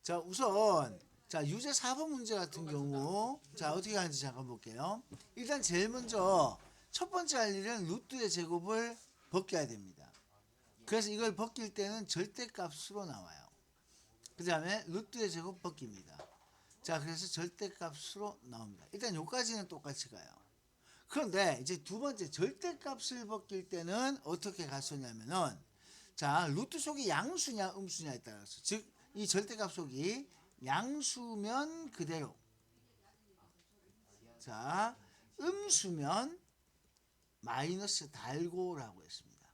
자, 우선 자, 유제 4번 문제 같은 경우 자, 어떻게 하는지 잠깐 볼게요. 일단 제일 먼저 첫 번째 할 일은 루트의 제곱을 벗겨야 됩니다. 그래서 이걸 벗길 때는 절대값으로 나와요. 그 다음에 루트의 제곱 벗깁니다. 자, 그래서 절대값으로 나옵니다. 일단 요까지는 똑같이 가요. 그런데 이제 두 번째 절대값을 벗길 때는 어떻게 갔었냐면은 자, 루트 속이 양수냐 음수냐에 따라서 즉 이 절대값 속이 양수면 그대로 자, 음수면 마이너스 달고라고 했습니다.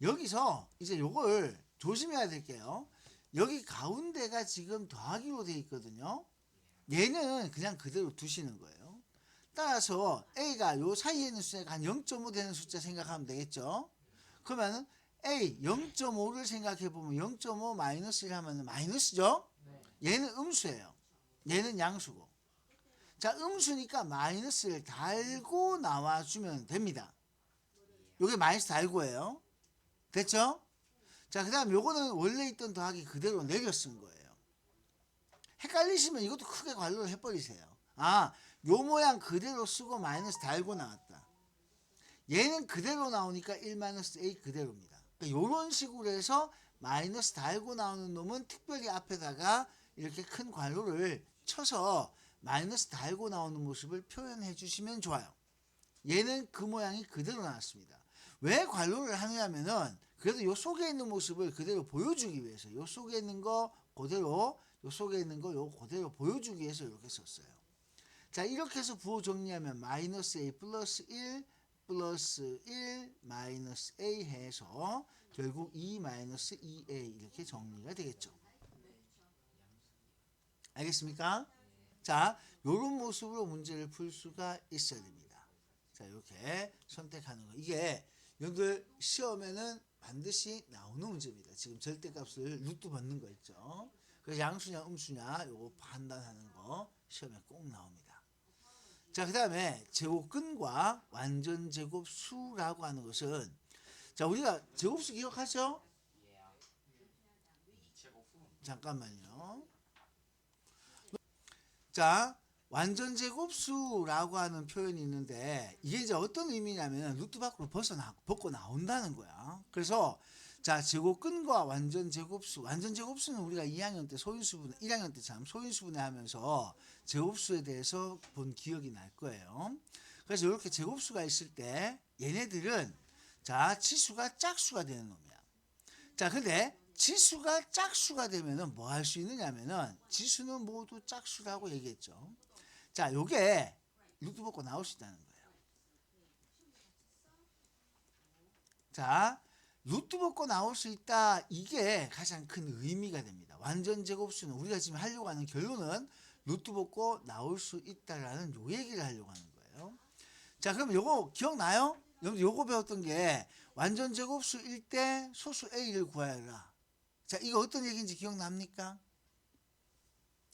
여기서 이제 요걸 조심해야 될게요. 여기 가운데가 지금 더하기로 되어 있거든요. 얘는 그냥 그대로 두시는 거예요. 따라서 A가 요 사이에 있는 숫자가 한 0.5 되는 숫자 생각하면 되겠죠. 그러면 A 0.5를 생각해 보면 0.5 마이너스 1 하면 마이너스죠. 얘는 음수예요. 얘는 양수고. 자, 음수니까 마이너스를 달고 나와주면 됩니다. 요게 마이너스 달고예요. 됐죠? 자, 그 다음 요거는 원래 있던 더하기 그대로 내려 쓴 거예요. 헷갈리시면 이것도 크게 관로를 해버리세요. 아, 요 모양 그대로 쓰고 마이너스 달고 나왔다. 얘는 그대로 나오니까 1-A 그대로입니다. 그러니까 요런 식으로 해서 마이너스 달고 나오는 놈은 특별히 앞에다가 이렇게 큰 괄호를 쳐서 마이너스 달고 나오는 모습을 표현해 주시면 좋아요. 얘는 그 모양이 그대로 나왔습니다. 왜 괄호를 하느냐면은 그래도 요 속에 있는 모습을 그대로 보여주기 위해서 요 속에 있는 거 그대로 요 속에 있는 거 요 그대로 보여주기 위해서 이렇게 썼어요. 자, 이렇게 해서 부호 정리하면 마이너스 A 플러스 1 플러스 1 마이너스 A 해서 결국 2 마이너스 2A 이렇게 정리가 되겠죠. 알겠습니까? 자, 요런 모습으로 문제를 풀 수가 있어야 됩니다. 자, 이렇게 선택하는 거. 이게 여러분들 시험에는 반드시 나오는 문제입니다. 지금 절대값을 루트 받는 거 있죠. 그래서 양수냐 음수냐 요거 판단하는 거 시험에 꼭 나옵니다. 자, 그 다음에 제곱근과 완전제곱수라고 하는 것은 자, 우리가 제곱수 기억하죠? 잠깐만요. 자, 완전제곱수라고 하는 표현이 있는데 이게 이제 어떤 의미냐면 루트 밖으로 벗고 나온다는 거야. 그래서 자, 제곱근과 완전제곱수는 우리가 2학년 때 소인수분해, 1학년 때 참 소인수분해 하면서 제곱수에 대해서 본 기억이 날 거예요. 그래서 이렇게 제곱수가 있을 때 얘네들은 자, 치수가 짝수가 되는 놈이야. 자, 근데 지수가 짝수가 되면은 뭐 할 수 있느냐면은 지수는 모두 짝수라고 얘기했죠. 자, 요게 루트 벗고 나올 수 있다는 거예요. 자, 루트 벗고 나올 수 있다. 이게 가장 큰 의미가 됩니다. 완전 제곱수는 우리가 지금 하려고 하는 결론은 루트 벗고 나올 수 있다라는 요 얘기를 하려고 하는 거예요. 자, 그럼 요거 기억나요? 요거 배웠던 게 완전 제곱수일 때 소수 A를 구하여라. 자, 이거 어떤 얘기인지 기억납니까?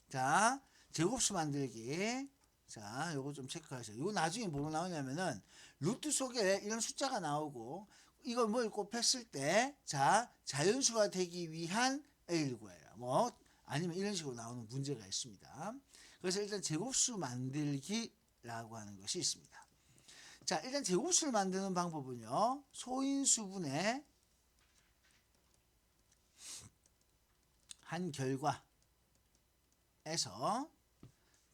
자, 제곱수 만들기. 자, 요거 좀 체크하세요. 요거 나중에 뭐로 나오냐면은 루트 속에 이런 숫자가 나오고 이걸 뭘 곱했을 때 자, 자연수가 되기 위한 A를 구해라. 뭐 아니면 이런 식으로 나오는 문제가 있습니다. 그래서 일단 제곱수 만들기라고 하는 것이 있습니다. 자, 일단 제곱수를 만드는 방법은요. 소인수분의 한 결과에서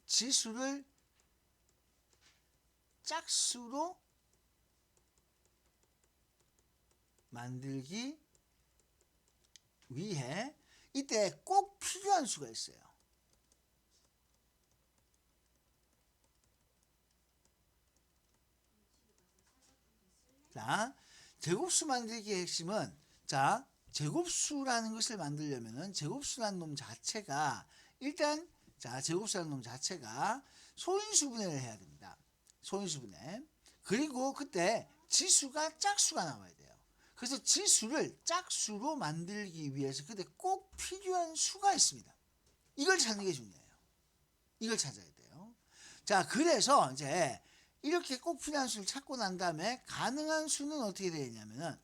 지수를 짝수로 만들기 위해 이때 꼭 필요한 수가 있어요. 자, 제곱수 만들기의 핵심은 자, 제곱수라는 것을 만들려면은 제곱수라는 놈 자체가 일단 자, 제곱수라는 놈 자체가 소인수분해를 해야 됩니다. 소인수분해. 그리고 그때 지수가 짝수가 나와야 돼요. 그래서 지수를 짝수로 만들기 위해서 그때 꼭 필요한 수가 있습니다. 이걸 찾는 게 중요해요. 이걸 찾아야 돼요. 자, 그래서 이제 이렇게 꼭 필요한 수를 찾고 난 다음에 가능한 수는 어떻게 되냐면은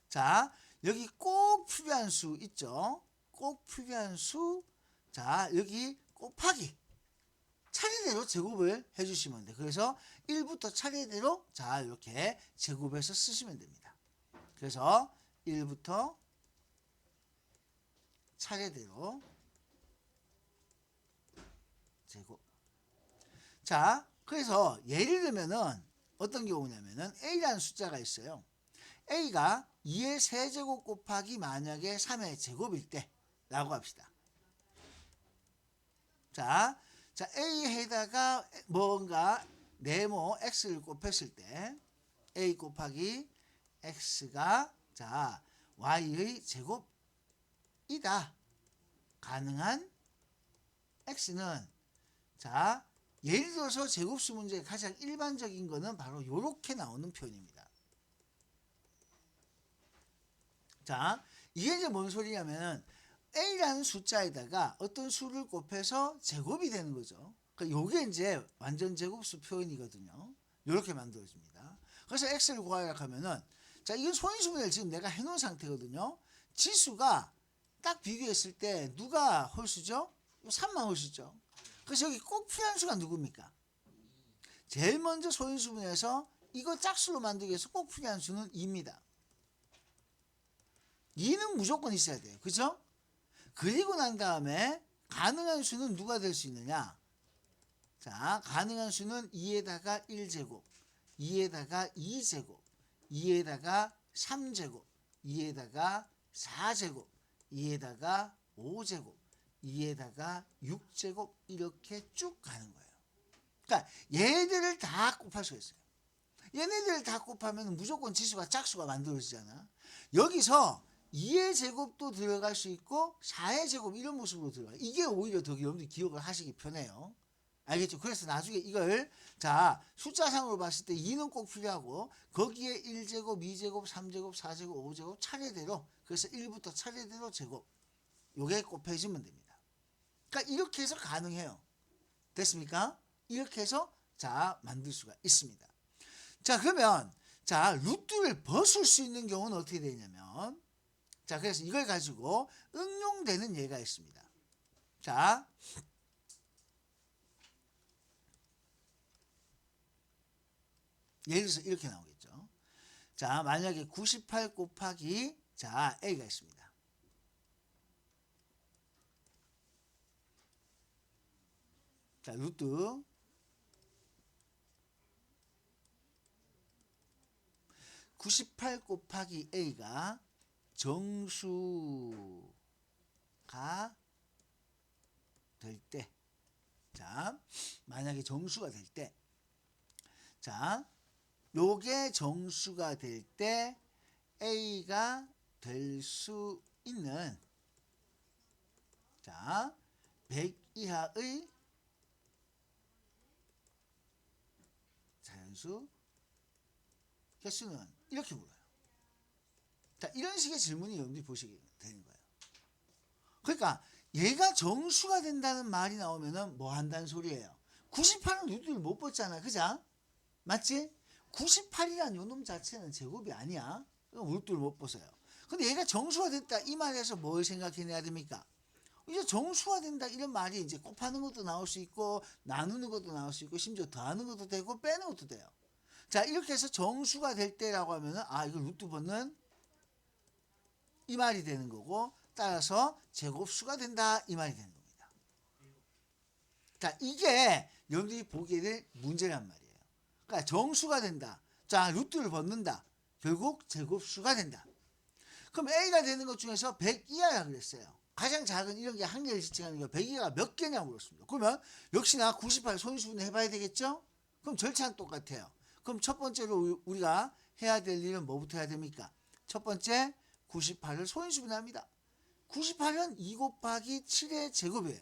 자, 여기 꼭 필요한 수 있죠. 꼭 필요한 수, 자 여기 곱하기 차례대로 제곱을 해주시면 돼요. 그래서 1부터 차례대로 자 이렇게 제곱해서 쓰시면 됩니다. 그래서 1부터 차례대로 제곱. 자 그래서 예를 들면은 어떤 경우냐면은 A라는 숫자가 있어요. A가 2의 세제곱 곱하기 만약에 3의 제곱일 때 라고 합시다. 자 A에다가 뭔가 네모 X를 곱했을 때 A 곱하기 X가 자 Y의 제곱이다. 가능한 X는 자 예를 들어서 제곱수 문제의 가장 일반적인 거는 바로 이렇게 나오는 표현입니다. 자 이게 이제 뭔 소리냐면 A라는 숫자에다가 어떤 수를 곱해서 제곱이 되는 거죠. 그러니까 요게 이제 완전 제곱수 표현이거든요. 이렇게 만들어집니다. 그래서 X를 구하려고 하면은 자 이건 소인수분해를 지금 내가 해놓은 상태거든요. 지수가 딱 비교했을 때 누가 홀수죠? 3만 홀수죠. 그래서 여기 꼭 필요한 수가 누굽니까? 제일 먼저 소인수분해에서 이거 짝수로 만들기 위해서 꼭 필요한 수는 2입니다. 2는 무조건 있어야 돼요. 그죠? 그리고 난 다음에 가능한 수는 누가 될 수 있느냐? 자, 가능한 수는 2에다가 1제곱, 2에다가 2제곱, 2에다가 3제곱, 2에다가 4제곱, 2에다가 5제곱, 2에다가 6제곱 이렇게 쭉 가는 거예요. 그러니까 얘들을 다 곱할 수가 있어요. 얘네들을 다 곱하면 무조건 지수가 짝수가 만들어지잖아. 여기서 2의 제곱도 들어갈 수 있고 4의 제곱 이런 모습으로 들어가요. 이게 오히려 더 여러분들이 기억을 하시기 편해요. 알겠죠? 그래서 나중에 이걸 자 숫자상으로 봤을 때 2는 꼭 필요하고 거기에 1제곱, 2제곱, 3제곱, 4제곱, 5제곱 차례대로 그래서 1부터 차례대로 제곱 요게 곱해지면 됩니다. 그러니까 이렇게 해서 가능해요. 됐습니까? 이렇게 해서 자 만들 수가 있습니다. 자 그러면 자 루트를 벗을 수 있는 경우는 어떻게 되냐면 자 그래서 이걸 가지고 응용되는 예가 있습니다. 자 예를 들어서 이렇게 나오겠죠. 자 만약에 98 곱하기 자 A가 있습니다. 자 루트 98 곱하기 A가 정수가 될 때, 자, 만약에 정수가 될 때, 자, 요게 정수가 될 때 A가 될 수 있는, 자, 100 이하의 자연수 개수는 이렇게 물어요. 자, 이런 식의 질문이 여러분들이 보시게 되는 거예요. 그러니까 얘가 정수가 된다는 말이 나오면은 뭐 한다는 소리예요. 98은 루트를 못 벗잖아. 그죠? 맞지? 98이란 요놈 자체는 제곱이 아니야. 루트를 못 벗어요. 근데 얘가 정수가 됐다 이 말에서 뭘 생각해내야 됩니까? 이제 정수가 된다 이런 말이 이제 곱하는 것도 나올 수 있고 나누는 것도 나올 수 있고 심지어 더하는 것도 되고 빼는 것도 돼요. 자 이렇게 해서 정수가 될 때라고 하면은 아 이거 루트 벗는 이 말이 되는 거고 따라서 제곱수가 된다 이 말이 되는 겁니다. 자 이게 여러분들이 보게 될 문제란 말이에요. 그러니까 정수가 된다. 자 루트를 벗는다. 결국 제곱수가 된다. 그럼 A가 되는 것 중에서 100 이하라 그랬어요. 가장 작은 이런 게 한 개를 지칭하는 게 100이가 몇 개냐고 물었습니다. 그러면 역시나 98 소인수분해 해봐야 되겠죠? 그럼 절차는 똑같아요. 그럼 첫 번째로 우리가 해야 될 일은 뭐부터 해야 됩니까? 첫 번째 98을 소인수분해합니다. 98은 2 곱하기 7의 제곱이에요.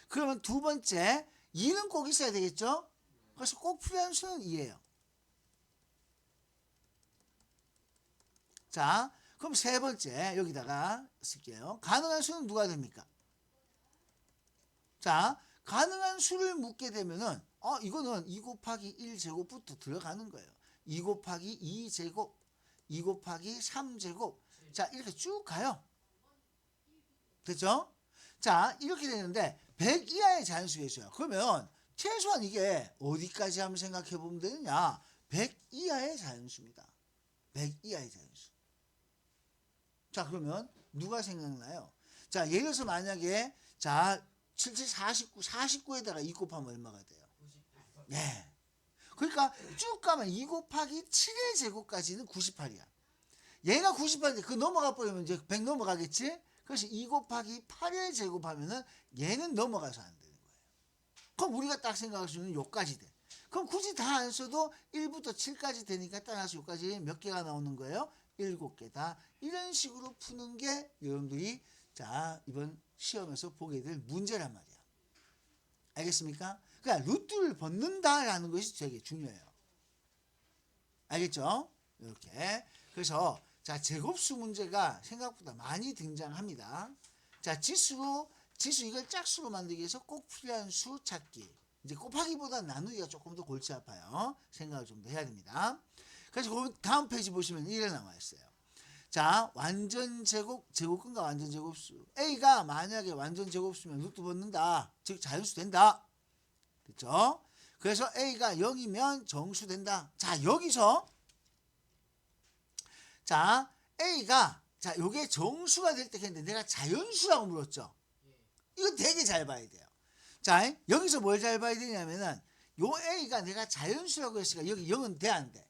그러면 두 번째 2는 꼭 있어야 되겠죠? 그래서 꼭 필요한 수는 2예요. 자 그럼 세 번째 여기다가 쓸게요. 가능한 수는 누가 됩니까? 자 가능한 수를 묻게 되면은 이거는 2 곱하기 1제곱부터 들어가는 거예요. 2 곱하기 2제곱 2 곱하기 3제곱 자 이렇게 쭉 가요. 됐죠? 자, 이렇게 되는데 100 이하의 자연수 계수야. 그러면 최소한 이게 어디까지 한번 생각해 보면 되느냐? 100 이하의 자연수입니다. 100 이하의 자연수. 자, 그러면 누가 생각나요? 자, 예를 들어서 만약에 자, 77, 49, 49에다가 2 곱하면 얼마가 돼요? 98. 네. 그러니까 쭉 가면 2 곱하기 7의 제곱까지는 98이야. 얘가 98인데 그 넘어가 버리면 이제 100 넘어가겠지? 그래서 2 곱하기 8의 제곱하면은 얘는 넘어가서 안 되는 거예요. 그럼 우리가 딱 생각할 수 있는 요까지 돼. 그럼 굳이 다 안 써도 1부터 7까지 되니까 따라서 요까지 몇 개가 나오는 거예요? 7개다. 이런 식으로 푸는 게 여러분들이 자, 이번 시험에서 보게 될 문제란 말이야. 알겠습니까? 그러니까 루트를 벗는다라는 것이 되게 중요해요. 알겠죠? 이렇게. 그래서 자, 제곱수 문제가 생각보다 많이 등장합니다. 자, 지수 이걸 짝수로 만들기 위해서 꼭 필요한 수 찾기. 이제 곱하기보다 나누기가 조금 더 골치 아파요. 생각을 좀 더 해야 됩니다. 그래서 그 다음 페이지 보시면 이래 나와 있어요. 자, 완전 제곱근과 완전 제곱수. A가 만약에 완전 제곱수면 루트 벗는다. 즉 자연수 된다. 됐죠? 그래서 A가 0이면 정수 된다. 자, 여기서 자, A가 자, 요게 정수가 될 때 했는데 내가 자연수라고 물었죠. 이거 되게 잘 봐야 돼요. 자, 여기서 뭘 잘 봐야 되냐면은 요 A가 내가 자연수라고 했으니까 여기 0은 돼, 안 돼?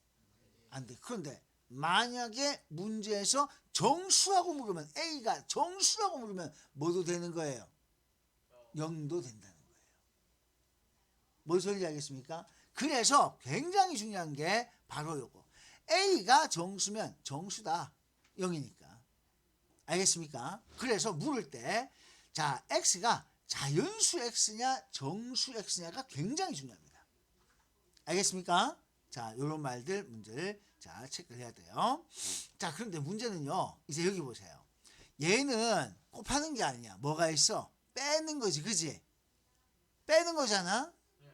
안 돼. 그런데 만약에 문제에서 정수라고 물으면 A가 정수라고 물으면 뭐도 되는 거예요? 0도 된다는 거예요. 뭔 소리인지 알겠습니까? 그래서 굉장히 중요한 게 바로 요거. A가 정수면 정수다. 0이니까. 알겠습니까? 그래서 물을 때 자, X가 자연수 X냐 정수 X냐가 굉장히 중요합니다. 알겠습니까? 자, 요런 말들 문제를 자, 체크를 해야 돼요. 자, 그런데 문제는요. 이제 여기 보세요. 얘는 곱하는 게 아니야. 뭐가 있어? 빼는 거지. 그지? 빼는 거잖아.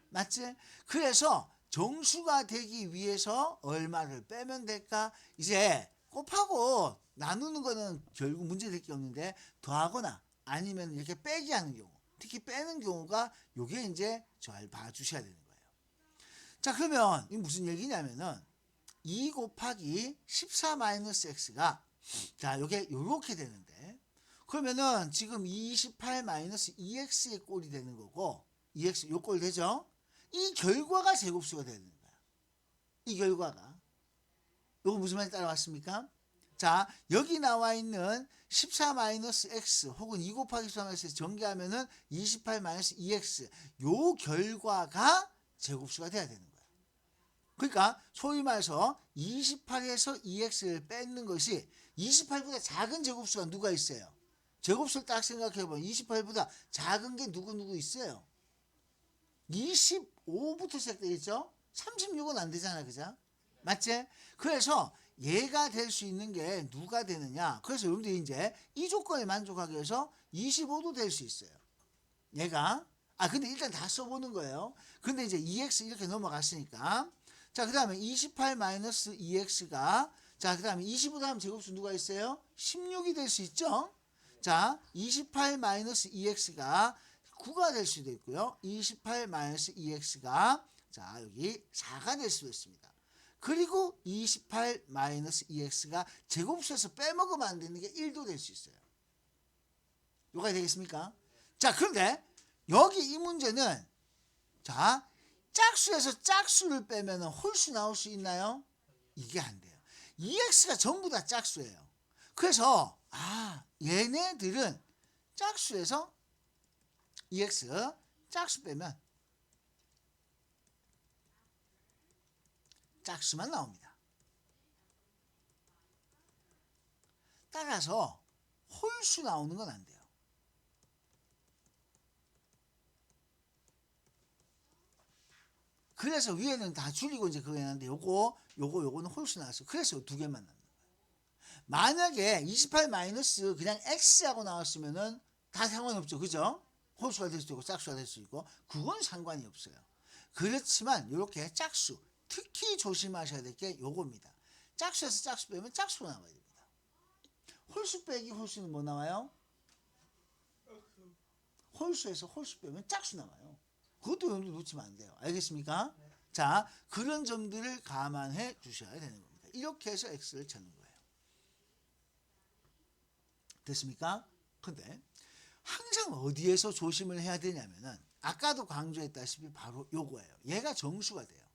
맞지? 그래서 정수가 되기 위해서 얼마를 빼면 될까? 이제 곱하고 나누는 거는 결국 문제 될 게 없는데 더하거나 아니면 이렇게 빼기 하는 경우, 특히 빼는 경우가 요게 이제 잘 봐주셔야 되는 거예요. 자, 그러면 이 무슨 얘기냐면은 2 곱하기 14-x가 자, 요게 요렇게 되는데 그러면은 지금 28-2x의 꼴이 되는 거고 2x 요 꼴 되죠? 이 결과가 제곱수가 되는 거야. 이 결과가. 요거 무슨 말인지 따라왔습니까? 자, 여기 나와 있는 14-x 혹은 2 곱하기 14-x 전개하면은 28-2x 요 결과가 제곱수가 돼야 되는 거야. 그러니까 소위 말해서 28에서 2x를 뺏는 것이 28보다 작은 제곱수가 누가 있어요? 제곱수를 딱 생각해보면 28보다 작은 게 누구 있어요? 25부터 시작되겠죠? 36은 안 되잖아, 그죠? 맞지? 그래서 얘가 될 수 있는 게 누가 되느냐? 그래서 여러분들이 이제 이 조건에 만족하기 위해서 25도 될 수 있어요. 얘가. 근데 일단 다 써보는 거예요. 근데 이제 2x 이렇게 넘어갔으니까. 자, 그 다음에 28-2x가 자, 그 다음에 25 다음 제곱수 누가 있어요? 16이 될 수 있죠? 자, 28-2x가 9가 될 수도 있고요. 28-2x가 자, 여기 4가 될 수도 있습니다. 그리고 28-2x가 제곱수에서 빼먹으면 안 되는 게 1도 될 수 있어요. 요가 되겠습니까? 자, 그런데 여기 이 문제는 자, 짝수에서 짝수를 빼면 홀수 나올 수 있나요? 이게 안 돼요. 2x가 전부 다 짝수예요. 그래서 얘네들은 짝수에서 2x 짝수 빼면 짝수만 나옵니다. 따라서 홀수 나오는 건 안 돼요. 그래서 위에는 다 줄이고 이제 그거 했는데 요거는 홀수 나왔어. 그래서 두 개만 남는 거예요. 만약에 28 마이너스 그냥 x하고 나왔으면은 다 상관없죠. 그죠? 홀수가 될 수도 있고 짝수가 될 수 있고 그건 상관이 없어요. 그렇지만 이렇게 짝수 특히 조심하셔야 될 게 요겁니다. 짝수에서 짝수 빼면 짝수가 나와야 됩니다. 홀수 빼기 홀수는 뭐 나와요? 홀수에서 홀수 빼면 짝수 남아요. 그것도 여러분들 놓치면 안 돼요. 알겠습니까? 자, 그런 점들을 감안해 주셔야 되는 겁니다. 이렇게 해서 x를 찾는 거예요. 됐습니까? 근데 항상 어디에서 조심을 해야 되냐면은 아까도 강조했다시피 바로 요거예요. 얘가 정수가 돼요.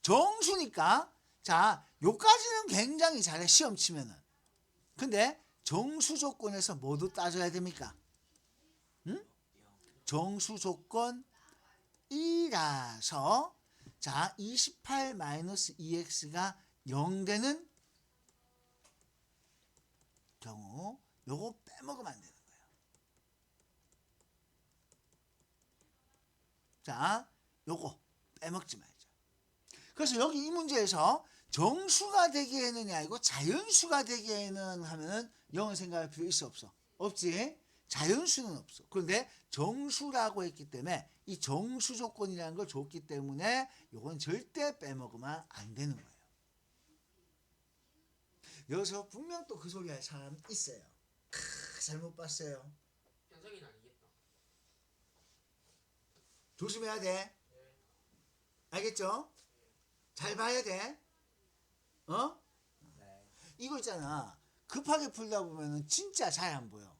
정수니까 자, 요까지는 굉장히 잘해 시험 치면은. 근데 정수 조건에서 뭐도 따져야 됩니까? 응? 정수 조건이라서 자, 28-2x가 0 되는 경우 요거 빼먹으면 안 되는 거예요. 자, 요거 빼먹지 말죠. 그래서 여기 이 문제에서 정수가 되기에는 아니고 자연수가 되기에는 하면은 영어 생각할 필요 있어 없어? 없지. 자연수는 없어. 그런데 정수라고 했기 때문에 이 정수 조건이라는 걸 줬기 때문에 요건 절대 빼먹으면 안 되는 거예요. 여기서 분명 또 그 소리 할 사람 있어요. 잘못 봤어요. 현석이는 아니겠다. 조심해야 돼. 알겠죠? 잘 봐야 돼. 어? 이거 있잖아. 급하게 풀다 보면은 진짜 잘 안 보여.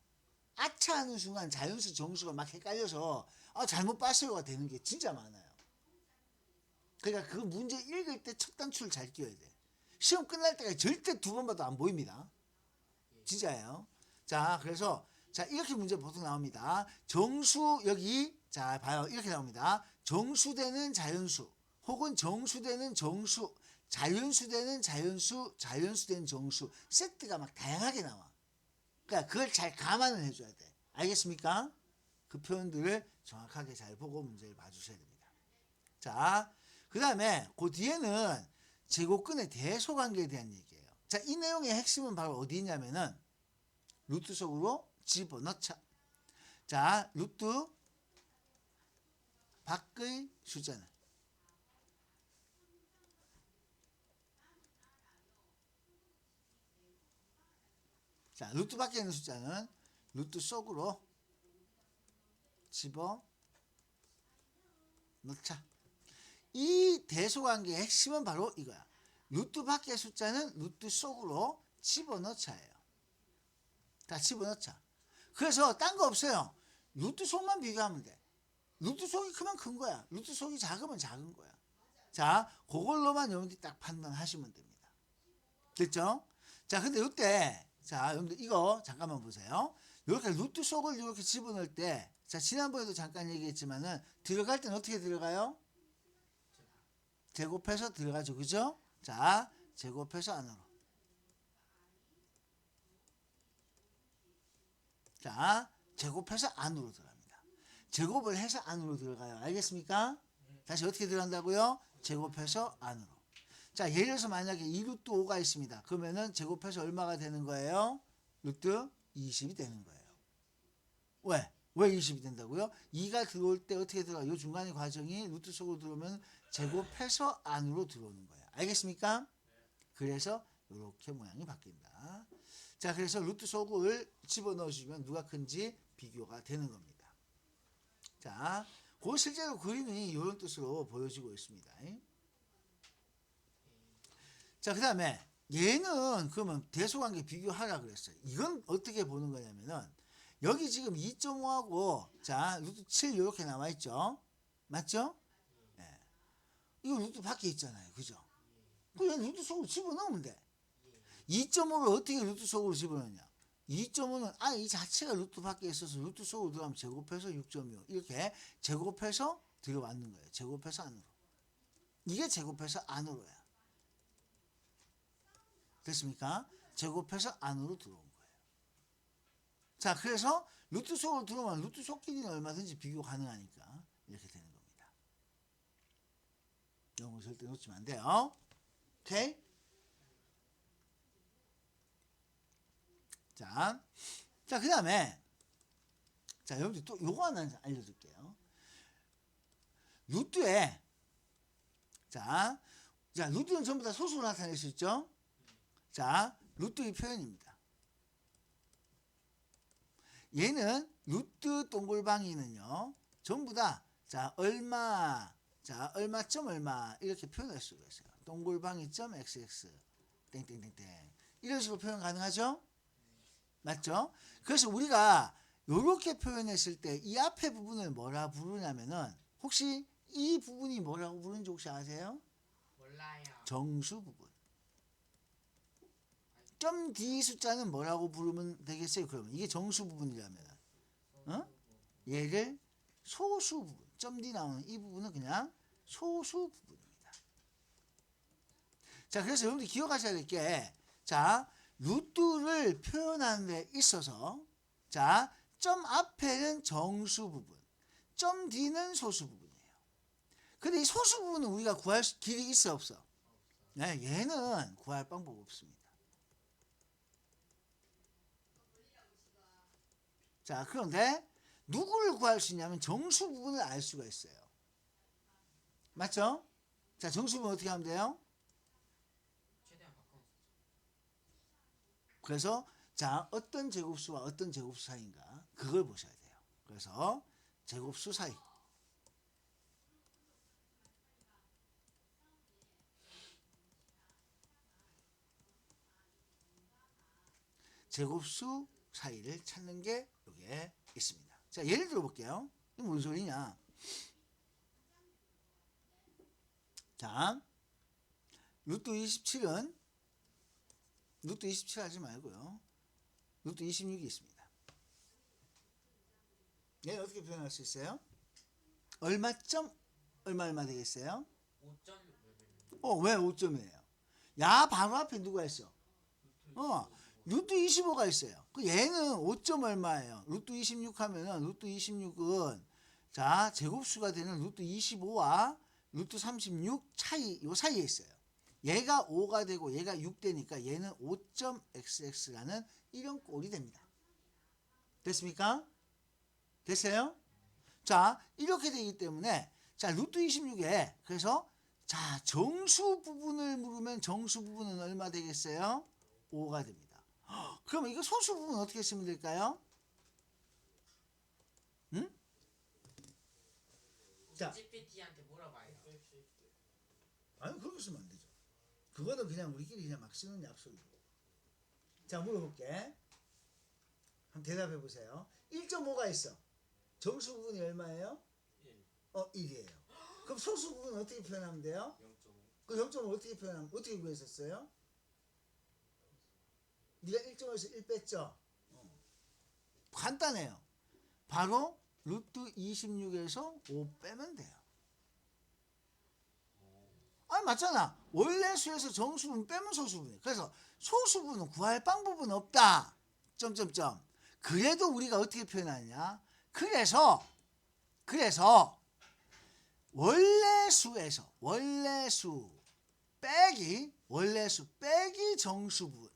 아차 하는 순간 자연수 정수가 막 헷갈려서 잘못 봤어요가 되는 게 진짜 많아요. 그러니까 그 문제 읽을 때 첫 단추를 잘 끼워야 돼. 시험 끝날 때까지 절대 두 번 봐도 안 보입니다. 진짜예요. 자, 그래서 자, 이렇게 문제 보통 나옵니다. 정수 여기 자, 봐요. 이렇게 나옵니다. 정수되는 자연수 혹은 정수되는 정수, 자연수되는 자연수, 자연수되는 정수 세트가 막 다양하게 나와. 그러니까 그걸 잘 감안을 해줘야 돼. 알겠습니까? 그 표현들을 정확하게 잘 보고 문제를 봐주셔야 됩니다. 자, 그 다음에 그 뒤에는 제곱근의 대소관계에 대한 얘기예요. 자, 이 내용의 핵심은 바로 어디 있냐면은 루트 속으로 집어넣자. 자, 루트 밖의 숫자는 자, 루트 밖에 있는 숫자는 루트 속으로 집어 넣자. 이 대소관계의 핵심은 바로 이거야. 루트 밖의 숫자는 루트 속으로 집어넣자예요. 다 집어넣자. 그래서 딴 거 없어요. 루트 속만 비교하면 돼. 루트 속이 크면 큰 거야. 루트 속이 작으면 작은 거야. 자, 그걸로만 여러분들이 딱 판단하시면 됩니다. 됐죠? 자, 근데 이때 자, 여러분들 이거 잠깐만 보세요. 이렇게 루트 속을 이렇게 집어넣을 때 자, 지난번에도 잠깐 얘기했지만은 들어갈 때는 어떻게 들어가요? 제곱해서 들어가죠. 그죠? 자, 제곱해서 안으로. 자, 제곱해서 안으로 들어갑니다. 제곱을 해서 안으로 들어가요. 알겠습니까? 다시 어떻게 들어간다고요? 제곱해서 안으로. 자, 예를 들어서 만약에 2루트 5가 있습니다. 그러면은 제곱해서 얼마가 되는 거예요? 루트 20이 되는 거예요. 왜? 왜 20이 된다고요? 2가 들어올 때 어떻게 들어가요? 이 중간의 과정이 루트 속으로 들어오면 제곱해서 안으로 들어오는 거예요. 알겠습니까? 그래서 이렇게 모양이 바뀐다. 자, 그래서 루트 속을 집어넣으시면 누가 큰지 비교가 되는 겁니다. 자, 그 실제로 그림이 이런 뜻으로 보여지고 있습니다. 자, 그 다음에 얘는 그러면 대소관계 비교하라 그랬어요. 이건 어떻게 보는 거냐면은 여기 지금 2.5하고 자, 루트 7 이렇게 나와 있죠. 맞죠? 네. 이거 루트 밖에 있잖아요. 그죠? 그냥 루트 속으로 집어넣으면 돼. 2.5를 어떻게 루트 속으로 집어넣냐? 2.5는 이 자체가 루트 밖에 있어서 루트 속으로 들어가면 제곱해서 6.25 이렇게 제곱해서 들어왔는 거예요. 제곱해서 안으로. 이게 제곱해서 안으로야. 됐습니까? 제곱해서 안으로 들어온 거예요. 자, 그래서 루트 속으로 들어오면 루트 속끼리는 얼마든지 비교 가능하니까 이렇게 되는 겁니다. 이런 거 절대 놓치면 안 돼요. 오케이? 자, 그 다음에 자, 여러분들 또 요거 하나 알려줄게요. 루트에 자, 루트는 전부 다 소수로 나타낼 수 있죠? 자, 루트의 표현입니다. 얘는 루트 동글방이는요 전부 다 자 얼마 자 얼마 점 얼마 이렇게 표현할 수가 있어요. 동글방이 점 xx 땡땡땡땡 이런 식으로 표현 가능하죠? 맞죠? 그래서 우리가 이렇게 표현했을 때 이 앞에 부분을 뭐라 부르냐면은 혹시 이 부분이 뭐라고 부르는지 혹시 아세요? 몰라요. 정수 부분. 점 D 숫자는 뭐라고 부르면 되겠어요? 그러면 이게 정수 부분이라면 얘를 소수 부분. 점 D 나오는 이 부분은 그냥 소수 부분입니다. 자, 그래서 여러분들 기억하셔야 될 게, 자, 루트를 표현하는 데 있어서, 자, 점 앞에는 정수 부분, 점 D는 소수 부분이에요. 근데 이 소수 부분은 우리가 구할 길이 있어 없어? 네, 얘는 구할 방법 없습니다. 자, 그런데 누구를 구할 수 있냐면 정수 부분을 알 수가 있어요. 맞죠? 자, 정수 부분 어떻게 하면 돼요? 최대한 가까운 숫자. 그래서 자, 어떤 제곱수와 어떤 제곱수 사이인가 그걸 보셔야 돼요. 그래서 제곱수 사이. 제곱수 사이를 찾는 게 여기에 있습니다. 자, 예를 들어 볼게요. 이게 뭔 소리냐? 자, 루트 27은 루트 27 하지 말고요. 루트 26이 있습니다. 얘 어떻게 표현할 수 있어요? 얼마점 얼마 되겠어요? 5점 왜 5점이에요? 야, 바로 앞에 누가 있어? 루트 25가 있어요. 그 얘는 5점 얼마예요? 루트 26 하면은 루트 26은 자, 제곱수가 되는 루트 25와 루트 36 차이 요 사이에 있어요. 얘가 5가 되고 얘가 6 되니까 얘는 5.xx라는 이런 꼴이 됩니다. 됐습니까? 됐어요? 자, 이렇게 되기 때문에 자, 루트 26에 그래서 자, 정수 부분을 물으면 정수 부분은 얼마 되겠어요? 5가 됩니다. 그러면 이거 소수 부분 어떻게 쓰면 될까요? 응? 자, GPT한테 물어봐요. 아니 그렇게 쓰면 안 되죠. 그거는 그냥 우리끼리 그냥 막 쓰는 약속이고. 자, 물어볼게. 한번 대답해 보세요. 1.5가 있어. 정수 부분이 얼마예요? 1이에요. 그럼 소수 부분 어떻게 표현하면 돼요? 0.5. 그 0.5 어떻게 표현하면 어떻게 구했었어요? 네가 1.5에서 1 뺐죠? 간단해요. 바로 루트 26에서 5 빼면 돼요. 아니 맞잖아. 원래 수에서 정수분 빼면 소수분이에요. 그래서 소수분은 구할 방법은 없다. 점점점. 그래도 우리가 어떻게 표현하냐? 그래서 원래수 빼기 정수분.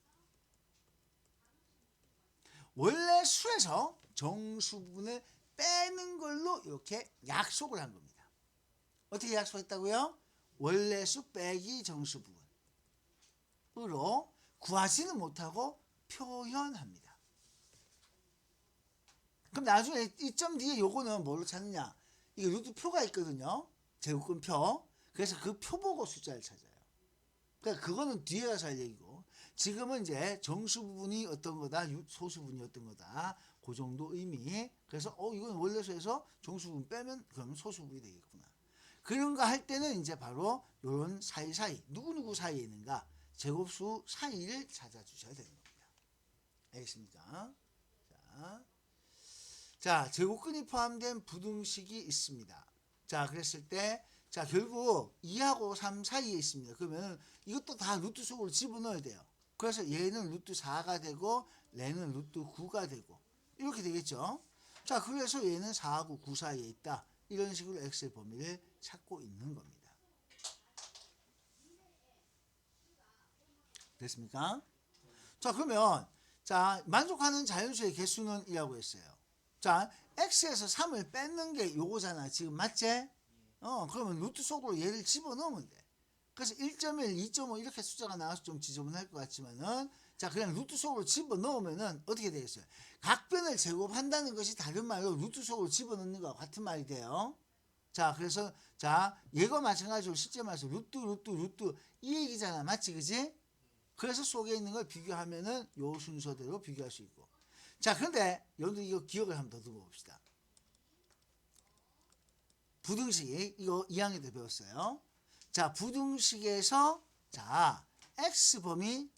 원래 수에서 정수분을 빼는 걸로 이렇게 약속을 한 겁니다. 어떻게 약속했다고요? 원래 수 빼기 정수분으로 구하지는 못하고 표현합니다. 그럼 나중에 이 점 뒤에 요거는 뭘로 찾느냐? 이게 루트표가 있거든요. 제곱근표. 그래서 그 표 보고 숫자를 찾아요. 그러니까 그거는 뒤에 가서 할 얘기고 지금은 이제 정수 부분이 어떤 거다, 소수 부분이 어떤 거다. 그 정도 의미. 그래서 이건 원래수에서 정수 부분 빼면 그러면 소수 부분이 되겠구나. 그런 거 할 때는 이제 바로 요런 사이사이 누구누구 사이에 있는가 제곱수 사이를 찾아주셔야 되는 겁니다. 알겠습니까? 자, 제곱근이 포함된 부등식이 있습니다. 자, 그랬을 때 자, 결국 2하고 3 사이에 있습니다. 그러면 이것도 다 루트 속으로 집어넣어야 돼요. 그래서 얘는 루트 4가 되고 얘는 루트 9가 되고 이렇게 되겠죠. 자, 그래서 얘는 4하고 9 사이에 있다. 이런 식으로 x의 범위를 찾고 있는 겁니다. 됐습니까? 자, 그러면 자, 만족하는 자연수의 개수는 이라고 했어요. 자, x에서 3을 뺏는 게 요거잖아. 지금 맞지? 그러면 루트 속으로 얘를 집어넣으면 돼. 그래서 1.1, 2.5 이렇게 숫자가 나와서 좀 지저분할 것 같지만은 자, 그냥 루트 속으로 집어넣으면은 어떻게 되겠어요? 각변을 제곱한다는 것이 다른 말로 루트 속으로 집어넣는 것과 같은 말이 돼요. 자, 그래서 자, 얘가 마찬가지로 실제 말에서 루트 이 얘기잖아. 맞지? 그지? 그래서 속에 있는 걸 비교하면은 요 순서대로 비교할 수 있고. 자, 그런데 여러분들 이거 기억을 한번 더듬어 봅시다. 부등식 이거 2학년 때 배웠어요. 자, 부등식에서 자, x 범위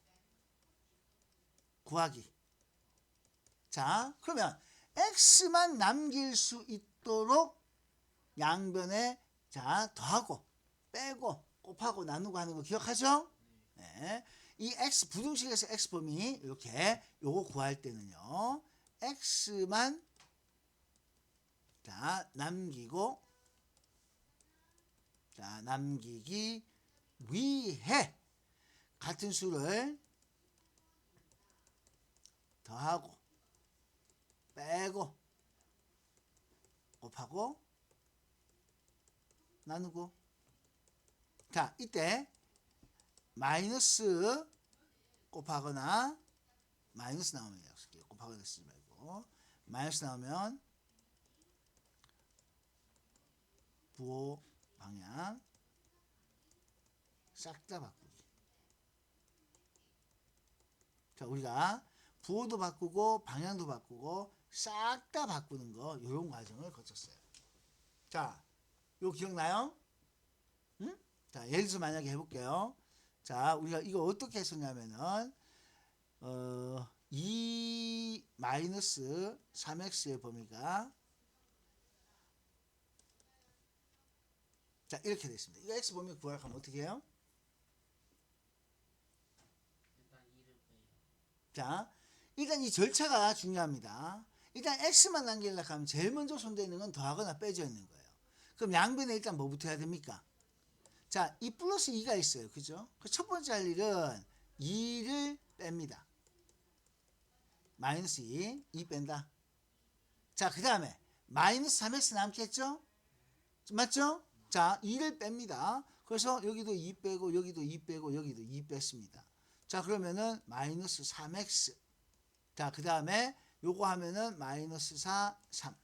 구하기. 자, 그러면 x만 남길 수 있도록 양변에 자, 더하고 빼고 곱하고 나누고 하는 거 기억하죠? 네. 이 x 부등식에서 x 범위 이렇게 요거 구할 때는요. x만 자, 남기기 위해 같은 수를 더하고 빼고 곱하고 나누고. 자, 이때 마이너스 곱하거나 마이너스 나오면 곱하거나 쓰지 말고 마이너스 나오면 부호 방향 싹 다 바꾸기. 자, 우리가 부호도 바꾸고 방향도 바꾸고 싹 다 바꾸는 거 이런 과정을 거쳤어요. 자, 이거 기억나요? 응? 자, 예를 들어서 만약에 해볼게요. 자, 우리가 이거 어떻게 했었냐면은 2 마이너스 3x의 범위가 자, 이렇게 됐습니다. 이거 x 범위 구하려고 하면 어떻게 해요? 일단 2를 빼요. 자, 일단 이 절차가 중요합니다. 일단 x만 남기려고 하면 제일 먼저 손대는 있는 건 더하거나 빼져 있는 거예요. 그럼 양변에 일단 뭐부터 해야 됩니까? 자, 이 플러스 2가 있어요. 그죠? 그 첫 번째 할 일은 2를 뺍니다. 마이너스 2 뺀다. 자, 그 다음에 마이너스 3x 남겠죠? 맞죠? 자, 2를 뺍니다. 그래서 여기도 2 빼고 여기도 2 빼고 여기도 2 뺐습니다. 자, 그러면은 마이너스 3x. 자, 그 다음에 요거 하면은 마이너스 4, 3.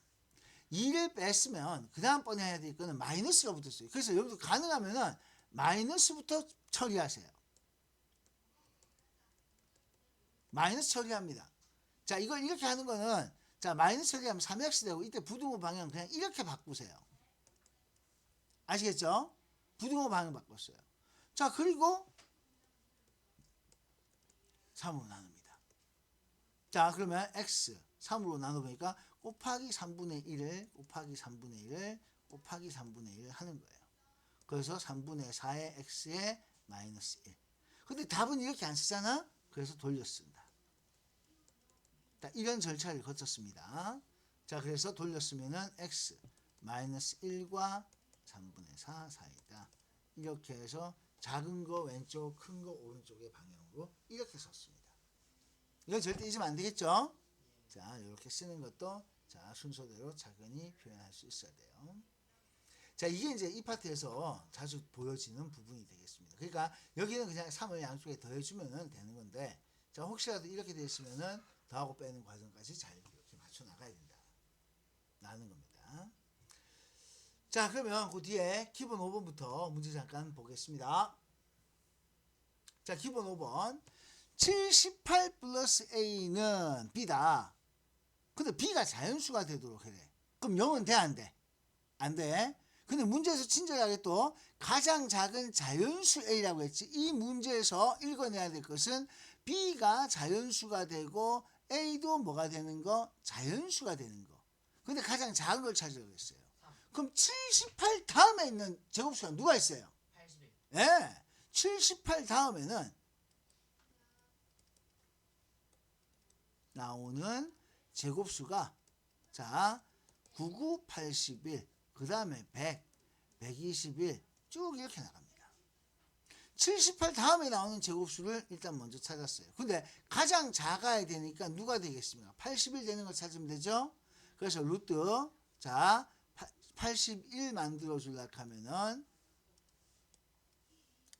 2를 뺐으면 그 다음번에 해야 될 거는 마이너스가 붙었어요. 그래서 여기도 가능하면은 마이너스부터 처리하세요. 마이너스 처리합니다. 자, 이걸 이렇게 하는 거는 자, 마이너스 처리하면 3x 되고 이때 부등호 방향 그냥 이렇게 바꾸세요. 아시겠죠? 부등호 방향 바꿨어요. 자, 그리고 3으로 나눕니다. 자, 그러면 x 3으로 나눠보니까 곱하기 3분의 1을 곱하기 3분의 1을 곱하기 3분의 1을 하는 거예요. 그래서 3분의 4의 x에 마이너스 1. 근데 답은 이렇게 안 쓰잖아? 그래서 돌렸습니다. 자, 이런 절차를 거쳤습니다. 자, 그래서 돌렸으면은 x 마이너스 1과 3분의 4 사이다. 이렇게 해서 작은 거 왼쪽, 큰 거 오른쪽의 방향으로 이렇게 썼습니다. 이건 절대 잊으면 안 되겠죠? 자, 이렇게 쓰는 것도 자, 순서대로 차근히 표현할 수 있어야 돼요. 자, 이게 이제 이 파트에서 자주 보여지는 부분이 되겠습니다. 그러니까 여기는 그냥 3을 양쪽에 더해주면 되는 건데, 자, 혹시라도 이렇게 되어 있으면은 더하고 빼는 과정까지 잘 이렇게 맞춰 나가야 된다. 라는 겁니다. 자, 그러면 그 뒤에 기본 5번부터 문제 잠깐 보겠습니다. 자, 기본 5번. 78 플러스 A는 B다. 근데 B가 자연수가 되도록 해야 돼. 그럼 0은 돼, 안 돼? 안 돼. 근데 문제에서 친절하게 또 가장 작은 자연수 A라고 했지. 이 문제에서 읽어내야 될 것은 B가 자연수가 되고 A도 뭐가 되는 거? 자연수가 되는 거. 근데 가장 작은 걸 찾으라고 했어요. 3, 그럼 78 다음에 있는 제곱수가 누가 있어요? 81. 예. 78 다음에는 나오는 제곱수가 자 99, 81, 그 다음에 100, 121 쭉 이렇게 나갑니다. 78 다음에 나오는 제곱수를 일단 먼저 찾았어요. 근데 가장 작아야 되니까 누가 되겠습니까? 81 되는 걸 찾으면 되죠. 그래서 루트 자 81 만들어 주려고 하면은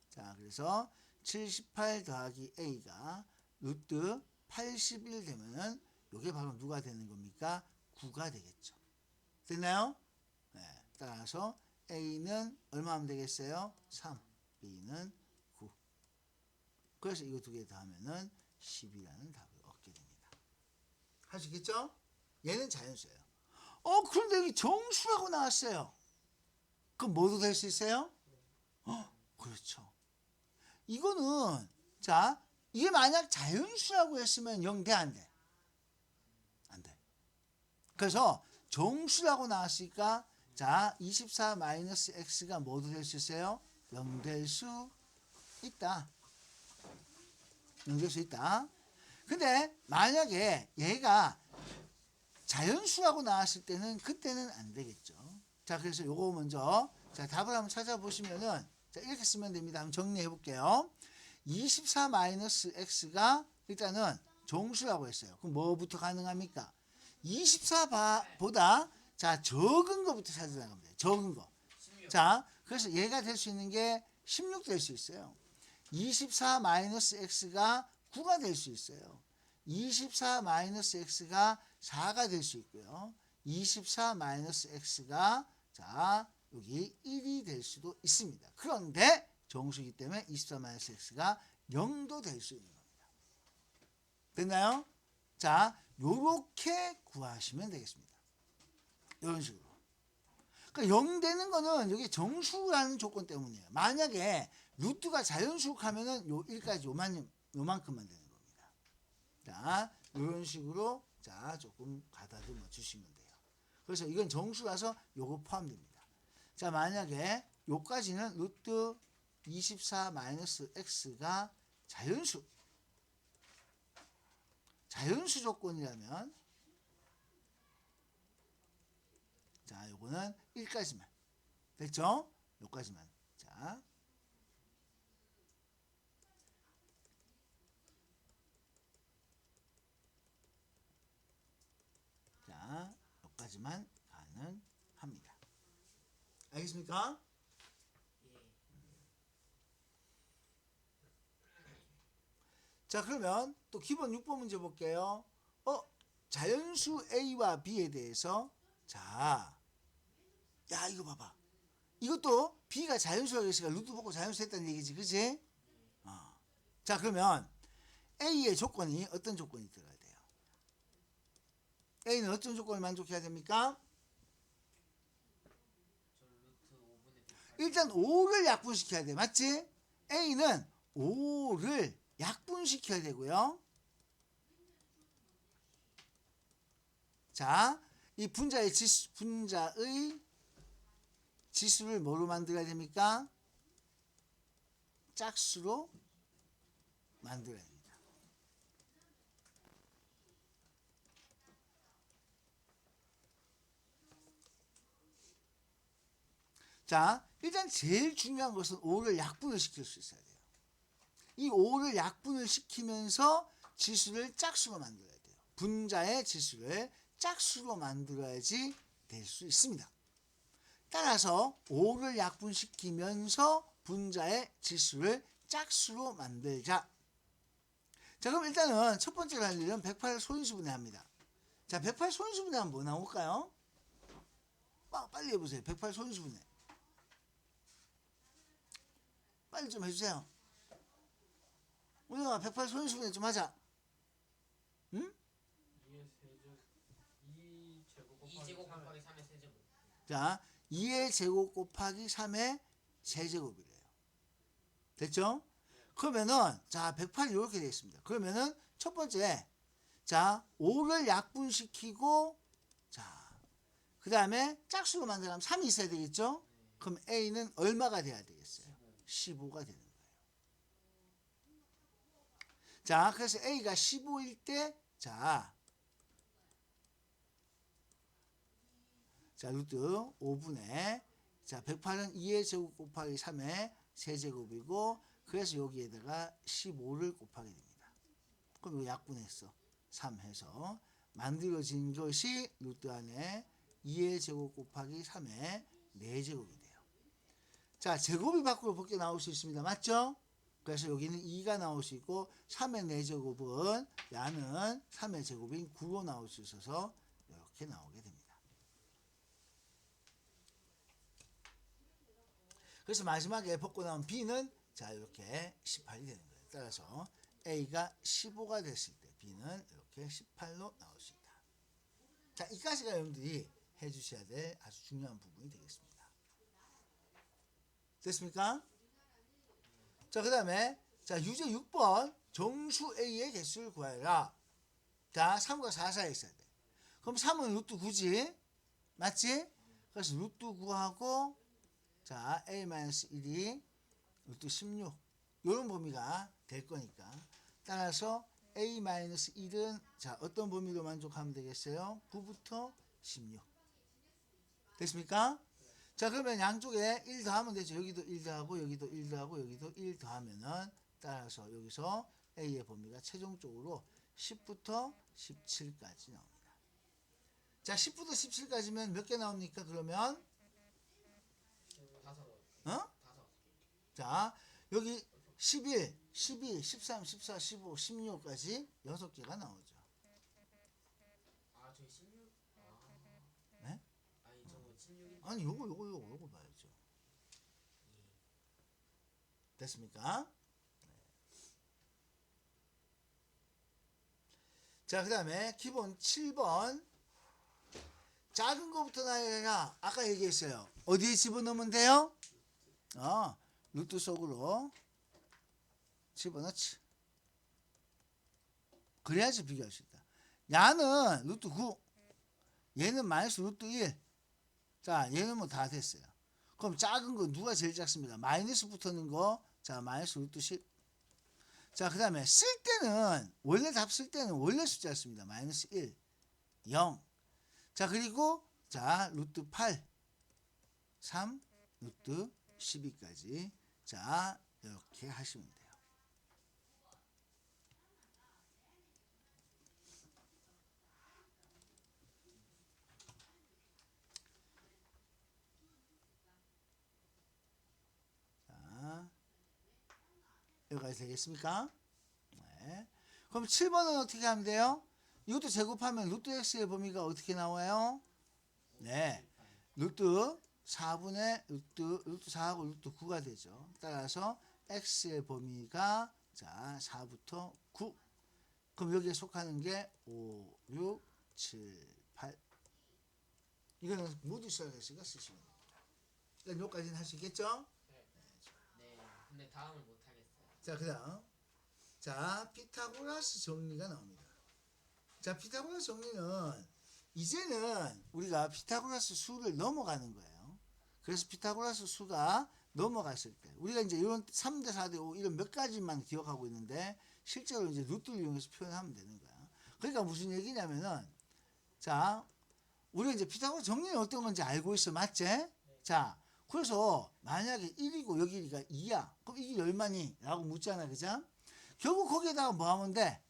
자, 그래서 78 더하기 A가 루트 81 되면은 요게 바로 누가 되는 겁니까? 9가 되겠죠. 됐나요? 네. 따라서 A는 얼마 하면 되겠어요? 3. B는 9. 그래서 이거 두 개 더하면은 10이라는 답을 얻게 됩니다. 할 수 있겠죠? 얘는 자연수예요. 그런데 여기 정수라고 나왔어요. 그럼 뭐도 될 수 있어요? 그렇죠. 이거는 자, 이게 만약 자연수라고 했으면 0 돼, 안 돼? 안 돼. 그래서 정수라고 나왔으니까 자, 24 마이너스 x가 뭐도 될 수 있어요? 0 될 수 있다. 0 될 수 있다. 근데 만약에 얘가 자연수라고 나왔을 때는 그때는 안 되겠죠. 자, 그래서 요거 먼저 자, 답을 한번 찾아보시면은 자, 이렇게 쓰면 됩니다. 한번 정리해 볼게요. 24 마이너스 x가 일단은 정수라고 했어요. 그럼 뭐부터 가능합니까? 24보다 자, 적은 거부터 찾아나가면 돼요. 적은 거. 16. 자, 그래서 얘가 될 수 있는 게 16 될 수 있어요. 24 마이너스 x가 9가 될 수 있어요. 24 마이너스 x가 4가 될 수 있고요. 24 마이너스 x가 자, 여기 1이 될 수도 있습니다. 그런데 정수이기 때문에 24 마이너스 x가 0도 될 수 있는 겁니다. 됐나요? 자, 요렇게 구하시면 되겠습니다. 이런 식으로. 그러니까 0 되는 거는 여기 정수라는 조건 때문이에요. 만약에 루트가 자연수하면은 요 1까지 요만큼만 되는 겁니다. 자, 이런 식으로 자, 조금 가다듬어 주시면 돼요. 그래서 이건 정수라서 요거 포함됩니다. 자, 만약에 요까지는 루트 24 마이너스 x가 자연수 조건이라면 자, 요거는 1까지만 됐죠? 요까지만. 자, 요까지만 가능합니다. 알겠습니까? 예. 자, 그러면 또 기본 6번 문제 볼게요. 자연수 A와 B에 대해서 자, 야, 이거 봐봐. 이것도 B가 자연수라고 했으니까 루트 보고 자연수 했다는 얘기지, 그치? 자, 그러면 A의 조건이 어떤 조건이 들어가야 돼요? A는 어떤 조건을 만족해야 됩니까? 저 루트 5분의 108. 일단 5를 약분시켜야 돼. 맞지? A는 5를 약분시켜야 되고요. 자, 이 분자의 지수를 뭐로 만들어야 됩니까? 짝수로 만들어야 됩니다. 자, 일단 제일 중요한 것은 5를 약분을 시킬 수 있어야 돼요. 이 5를 약분을 시키면서 지수를 짝수로 만들어야 돼요. 분자의 지수를 짝수로 만들어야지 될 수 있습니다. 따라서 5를 약분시키면서 분자의 지수를 짝수로 만들자. 자, 그럼 일단은 첫 번째로 할 일은 108 소인수분해 합니다. 자, 108 소인수분해 하면 뭐 나올까요? 빨리 해보세요. 108 소인수분해. 빨리 좀 해주세요. 우리가 108 소인수분해 좀 하자. 응? 2제곱 곱하기 3의 세제곱. 자, 2의 제곱 곱하기 3의 세제곱이래요. 됐죠? 그러면은 자, 108이 이렇게 되어 있습니다. 그러면은 첫 번째 자, 5를 약분시키고 자, 그 다음에 짝수로 만들면 3이 있어야 되겠죠? 그럼 A는 얼마가 돼야 되겠어요? 15가 되는 거예요. 자, 그래서 A가 15일 때 자, 루트 5분의 자, 108은 2의 제곱 곱하기 3의 세제곱이고 그래서 여기에다가 15를 곱하게 됩니다. 그럼 이거 약분했어. 3 해서 만들어진 것이 루트 안에 2의 제곱 곱하기 3의 4제곱이 돼요. 자, 제곱이 밖으로 벗겨 나올 수 있습니다. 맞죠? 그래서 여기는 2가 나올 수 있고 3의 4제곱은 야는 3의 제곱인 9로 나올 수 있어서 이렇게 나오게 됩니다. 그래서 마지막에 벗고 나온 B는 자 이렇게 18이 되는 거예요. 따라서 A가 15가 됐을 때 B는 이렇게 18로 나올 수 있다. 자, 이까지가 여러분들이 해주셔야 될 아주 중요한 부분이 되겠습니다. 됐습니까? 자, 그 다음에 자 유제 6번 정수 A의 개수를 구하라. 자, 3과 4 사이에 있어야 돼. 그럼 3은 루트 9지? 맞지? 그래서 루트 9하고 자 A-1이 루트 16 이런 범위가 될 거니까 따라서 A-1은 자 어떤 범위로 만족하면 되겠어요? 9부터 16 됐습니까? 자 그러면 양쪽에 1 더하면 되죠. 여기도 1 더하고 여기도 1 더하고 여기도 1 더하면은 따라서 여기서 A의 범위가 최종적으로 10부터 17까지 나옵니다. 자 10부터 17까지면 몇 개 나옵니까? 그러면 어? 자 여기 11, 12, 13, 14, 15, 16까지 6개가 나오죠. 아, 저희 16. 네? 아니, 저 16인. 아니 요거 봐야죠. 됐습니까? 네. 자, 그 다음에 기본 7번 작은 거부터 나열해라. 아까 얘기했어요. 어디에 집어넣으면 돼요? 루트 속으로 집어넣지. 그래야지 비교할 수 있다. 야는 루트 9, 얘는 마이너스 루트 1. 자, 얘는 뭐 다 됐어요. 그럼 작은 거 누가 제일 작습니까? 마이너스 붙는 거. 자, 마이너스 루트 10. 자, 그 다음에 쓸 때는 원래 답 쓸 때는 원래 숫자였습니다. 마이너스 1, 0. 자, 그리고 자, 루트 8, 3, 루트 12까지. 자, 이렇게 하시면 돼요. 자, 여기까지 되겠습니까? 네. 그럼 7번은 어떻게 하면 돼요? 이것도 제곱하면 루트 x의 범위가 어떻게 나와요? 네. 루트 4분의 루트 4하고 루트 9가 되죠. 따라서 x의 범위가 자 4부터 9. 그럼 여기에 속하는 게 5, 6, 7, 8. 이거는 모두 시작했으니까 쓰시면 됩니다. 그러니까 여기까지는 할 수 있겠죠? 네. 근데 다음을 못 하겠어요. 자, 그 다음. 자, 피타고라스 정리가 나옵니다. 자, 피타고라스 정리는 이제는 우리가 피타고라스 수를 넘어가는 거예요. 그래서 피타고라스 수가 넘어갔을 때 우리가 이제 이런 3대 4대 5 이런 몇 가지만 기억하고 있는데 실제로 이제 루트를 이용해서 표현하면 되는 거야. 그러니까 무슨 얘기냐면은 자, 우리가 이제 피타고라스 정리는 어떤 건지 알고 있어. 맞지? 자, 그래서 만약에 1이고 여기가 2야. 그럼 이게 얼마니? 라고 묻잖아. 그죠? 결국 거기에다가 뭐 하면 돼?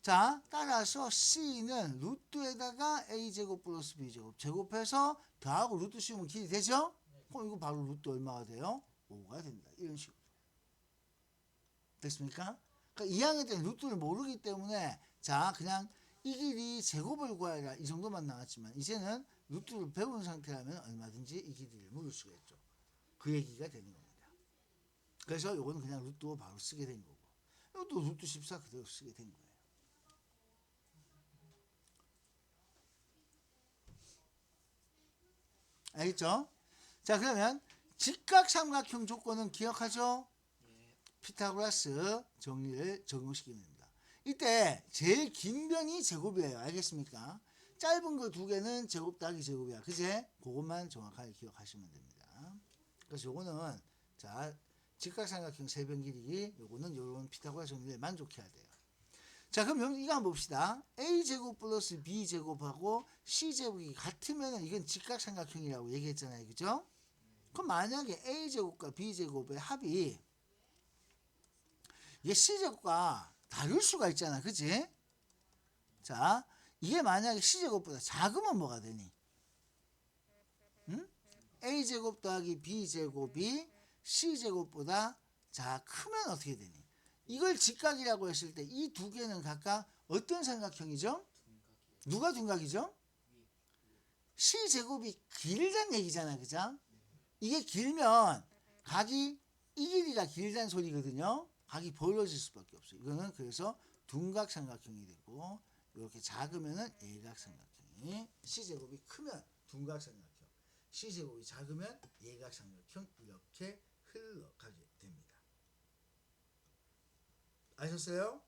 자, 따라서 C는 루트에다가 A제곱 플러스 B제곱 제곱해서 더하고 루트 씌우면 길이 되죠? 그럼 이거 바로 루트 얼마가 돼요? 5가 된다. 이런 식으로. 됐습니까? 그러니까 2학년 때는 루트를 모르기 때문에 자, 그냥 이 길이 제곱을 구하라 이 정도만 나왔지만 이제는 루트를 배운 상태라면 얼마든지 이 길이를 물을 수가 있죠. 그 얘기가 되는 겁니다. 그래서 요거는 그냥 루트 5 바로 쓰게 된 거고 이것도 루트 14 그대로 쓰게 된 거예요. 알겠죠? 자, 그러면 직각삼각형 조건은 기억하죠? 피타고라스 정리를 적용시키면 됩니다. 이때 제일 긴 변이 제곱이에요. 알겠습니까? 짧은 거 두 개는 제곱 더하기 제곱이야. 그제? 그것만 정확하게 기억하시면 됩니다. 그래서 요거는 자, 직각삼각형 세변 길이 요거는 요런 피타고라스 정리를 만족해야 돼요. 자, 그럼 이거 한번 봅시다. A제곱 플러스 B제곱하고 C제곱이 같으면 이건 직각삼각형이라고 얘기했잖아요. 그죠? 그럼 만약에 A제곱과 B제곱의 합이 이게 C제곱과 다를 수가 있잖아. 그치? 자, 이게 만약에 C제곱보다 작으면 뭐가 되니? 응? A제곱 더하기 B제곱이 C제곱보다 자, 크면 어떻게 되니? 이걸 직각이라고 했을 때 이 두 개는 각각 어떤 삼각형이죠? 누가 둔각이죠? C제곱이 길다는 얘기잖아, 그죠? 이게 길면 각이 이 길이가 길다는 소리거든요. 각이 벌어질 수밖에 없어요. 이거는 그래서 둔각 삼각형이 되고 이렇게 작으면은 예각 삼각형이 C제곱이 크면 둔각 삼각형, C제곱이 작으면 예각 삼각형 이렇게 흘러가게 됩니다. 아셨어요?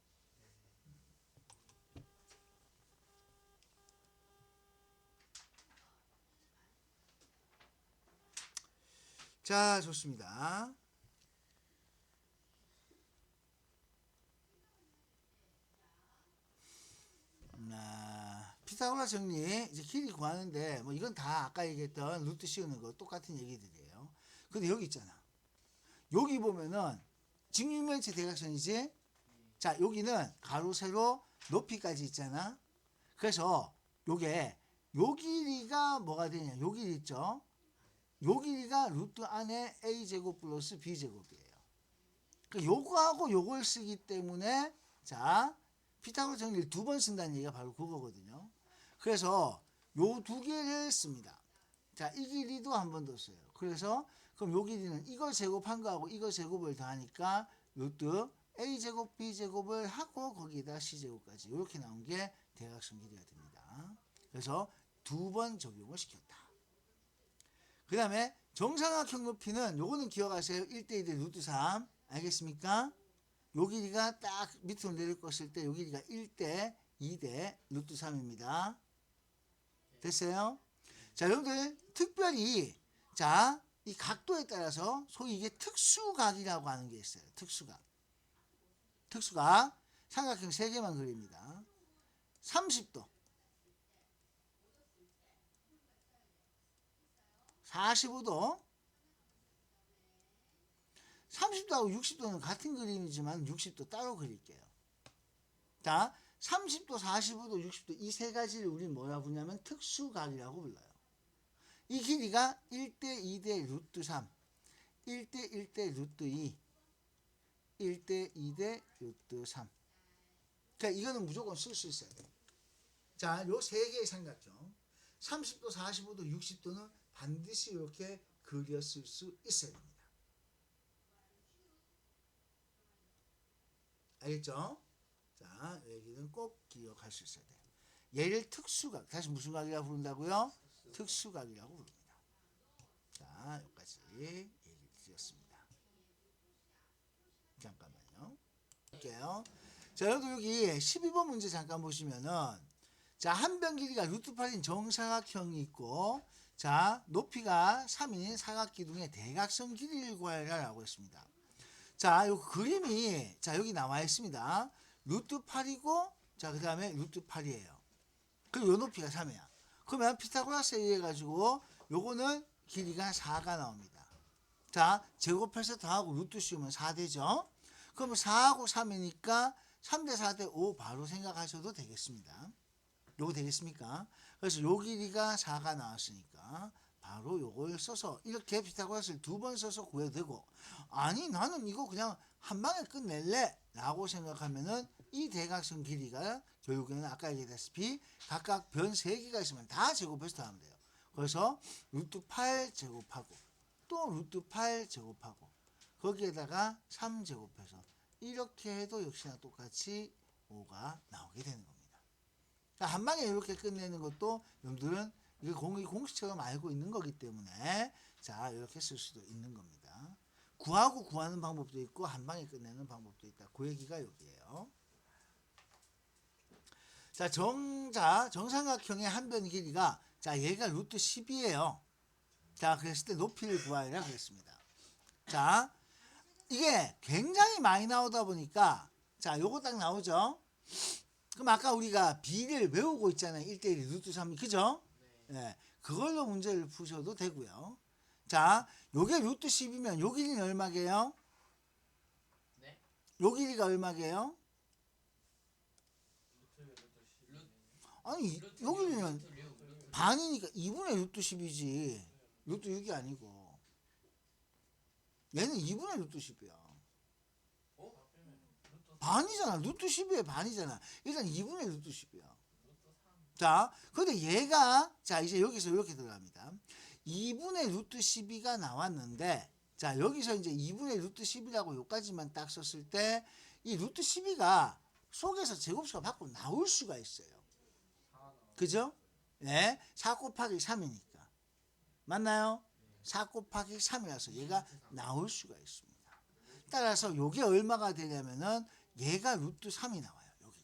자, 좋습니다. 피타고라 정리 이제 길이 구하는데 뭐 이건 다 아까 얘기했던 루트 씌우는 거 똑같은 얘기들이에요. 근데 여기 있잖아. 여기 보면은 직육면체 대각선이지. 자, 여기는 가로 세로 높이까지 있잖아. 그래서 요게 요 길이가 뭐가 되냐? 요 길이 있죠. 요 길이가 루트 안에 a제곱 플러스 b제곱이에요. 그러니까 요거하고 요걸 쓰기 때문에 자, 피타고라 정리를 두 번 쓴다는 얘기가 바로 그거거든요. 그래서 요 두 개를 씁니다. 자, 이 길이도 한 번 더 써요. 그래서 그럼 요 길이는 이걸 제곱한 거하고 이거 제곱을 더하니까 루트 a제곱 b제곱을 하고 거기에다 c제곱까지 이렇게 나온 게 대각선 길이가 됩니다. 그래서 두 번 적용을 시켰다. 그 다음에 정삼각형 높이는 요거는 기억하세요. 1대 2대 루트 3 알겠습니까? 요 길이가 딱 밑으로 내릴 것일 때 요 길이가 1대 2대 루트 3입니다. 됐어요? 자, 여러분들 특별히 자, 이 각도에 따라서 소위 이게 특수각이라고 하는 게 있어요. 특수각. 특수각. 삼각형 3개만 그립니다. 30도. 45도. 30도하고 60도는 같은 그림이지만 60도 따로 그릴게요. 자, 30도, 45도, 60도 이 세 가지를 우리 뭐라 부르냐면 특수각이라고 불러요. 이 길이가 1대 2대 루트 3, 1대 1대 루트 2, 1대 2대 루트 3. 그러니까 이거는 무조건 쓸 수 있어야 돼요. 자, 요 세 개의 삼각형 30도, 45도, 60도는 반드시 이렇게 그렸을 수 있어야 됩니다. 알겠죠? 자, 여기는 꼭 기억할 수 있어야 돼요. 얘를 특수각, 다시 무슨 각이라고 부른다고요? 특수각이라고 부릅니다. 자, 여기까지 얘기 드렸습니다. 잠깐만요. 볼게요. 자, 여러분 여기 12번 문제 잠깐 보시면은 자, 한 변 길이가 루트 8인 정사각형이 있고 자, 높이가 3인 사각기둥의 대각선 길이를 구하라라고 했습니다. 자, 요 그림이 자, 여기 나와 있습니다. 루트 8이고 자, 그 다음에 루트 8이에요. 그리고 요 높이가 3이야. 그러면 피타고라스에 의해 가지고 요거는 길이가 4가 나옵니다. 자, 제곱해서 더하고 루트 씌우면 4 되죠. 그러면 4하고 3이니까 3대 4대 5 바로 생각하셔도 되겠습니다. 요거 되겠습니까? 그래서 요 길이가 4가 나왔으니까 바로 요걸 써서 이렇게 피타고라스를 두 번 써서 구해도 되고 아니 나는 이거 그냥 한 방에 끝낼래 라고 생각하면은 이 대각선 길이가 결국에는 아까 얘기했다시피 각각 변 3개가 있으면 다 제곱해서 더하면 돼요. 그래서 루트 8 제곱하고 또 루트 8 제곱하고 거기에다가 3 제곱해서 이렇게 해도 역시나 똑같이 5가 나오게 되는 겁니다. 한 방에 이렇게 끝내는 것도 여러분들은 이게 공식처럼 알고 있는 거기 때문에 자, 이렇게 쓸 수도 있는 겁니다. 구하고 구하는 방법도 있고 한 방에 끝내는 방법도 있다. 그 얘기가 여기에요. 자, 정삼각형의 한 변 길이가 자, 얘가 루트 10이에요. 자, 그랬을 때 높이를 구하라 그랬습니다. 자, 이게 굉장히 많이 나오다 보니까 자, 요거 딱 나오죠. 그럼 아까 우리가 B를 외우고 있잖아요. 1대1 루트 3이 그죠? 네. 그걸로 문제를 푸셔도 되고요. 자, 요게 루트 10이면 요 길이는 얼마게요? 네? 요 길이가 얼마게요? 아니, 요 길이는 반이니까 2분의 루트 10이지. 루트 6이 아니고. 얘는 2분의 루트 10이야. 반이잖아. 루트 12의 반이잖아. 일단 2분의 루트 10이야. 루트 3. 자, 근데 얘가 자 이제 여기서 이렇게 들어갑니다. 2분의 루트 12가 나왔는데 자 여기서 이제 2분의 루트 10이라고 요까지만 딱 썼을 때 이 루트 12가 속에서 제곱수가 밖으로 나올 수가 있어요. 4 나와. 그죠? 네, 4 곱하기 3이니까 맞나요? 4 곱하기 3이라서 얘가 나올 수가 있습니다. 따라서 요게 얼마가 되냐면은 얘가 루트 3이 나와요. 여기.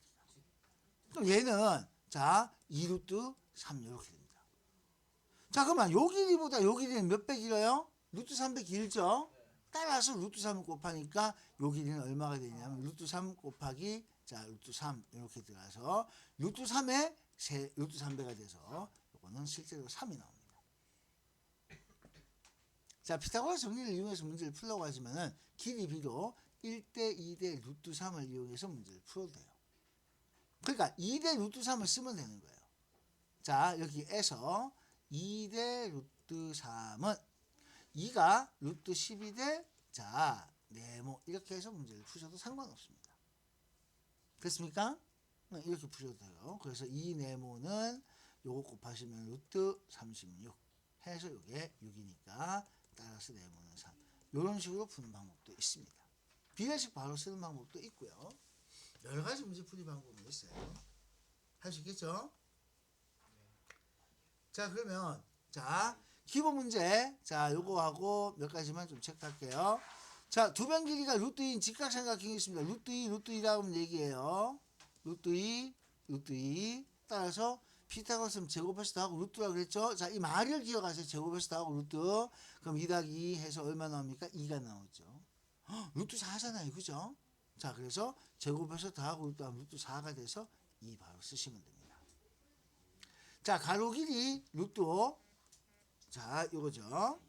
그럼 얘는 자 2루트 3 이렇게 됩니다. 자 그러면 요 길이보다 요 길이는 몇 배 길어요? 루트 3배 길죠? 따라서 루트 3을 곱하니까 요 길이는 얼마가 되냐면 루트 3 곱하기 자 루트 3 이렇게 들어가서 루트 3에 루트 3배가 돼서 요거는 실제로 3이 나옵니다. 자 피타고라스 정리를 이용해서 문제를 풀려고 하지만은 길이 비로 1대 2대 루트 3을 이용해서 문제를 풀어도 돼요. 그러니까 2대 루트 3을 쓰면 되는 거예요. 자 여기에서 2대 루트 3은 2가 루트 12대 자 네모 이렇게 해서 문제를 푸셔도 상관없습니다. 됐습니까? 이렇게 푸셔도 돼요. 그래서 이 네모는 요거 곱하시면 루트 36 해서 요게 6이니까 따라서 네모는 3 이런 식으로 푸는 방법도 있습니다. 비례식 바로 쓰는 방법도 있고요. 여러 가지 문제 풀이 방법이 있어요. 할 수 있겠죠? 자 그러면 자 기본 문제 자 요거하고 몇 가지만 좀 체크할게요. 자 두 변 길이가 루트 2인 직각삼각형이 있습니다. 루트 2 루트 2라고 하면 얘기해요. 루트 2 루트 2 따라서 피타고라스 제곱해서 더하고 루트라고 그랬죠. 자 이 말을 기억하세요. 제곱해서 더하고 루트 그럼 2 더하기 2 해서 얼마 나옵니까? 2가 나오죠. 루트 4잖아요. 그죠? 자 그래서 제곱해서 더하고 루트하면 루트 4가 돼서 2 바로 쓰시면 됩니다. 자 가로 길이 루트 5 자 요거죠.